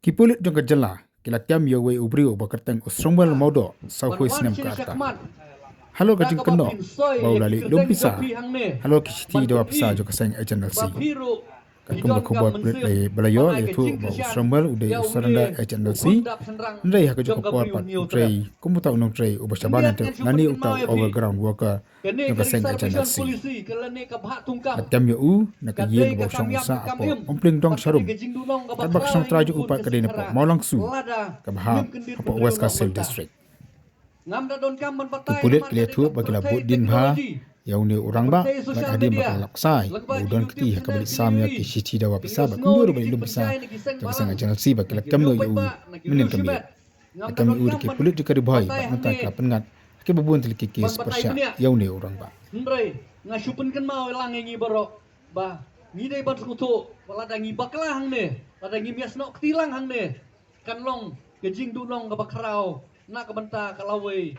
Kipulit jong kajala kila tiam yo we ubrio bakartang usrombal modo sauhoi sinem karta. Halo kajing keno bau lali lumpisa. Halo kishiti dawa pisa jo kasang HNLC. Kakum bakuba pulit le balayo le tu bau usrombal ude usaranda HNLC. Ndai haka jo kapor pat utrei kumuta unong trei ubasabana te nani utau overground worker jo kasang HNLC. Tiam yo u nakayen bau song sa apo ompling dong sharum. Tabak sang traju upat kadene po Maulang Su kabahap apa West Castle District. Kupulit keletu bagila budin bha yaune urang ba bat hadim bakal laksai budon keti hakabali samya ki shiti dawa pisa ba kundur bali lum pisa jang sang channel si bakila kamno yu minin kami kami ur ki pulit dikari bhai ba mata kala pengat ke bubun tilki ki spersya yaune urang ba ngasupun kan mau langi baro ba ni dai bat kutu wala dangi bakla hang ne lada ngi mias nok tilang hang ne kan long gejing du long ka bakrao na ka banta kalawei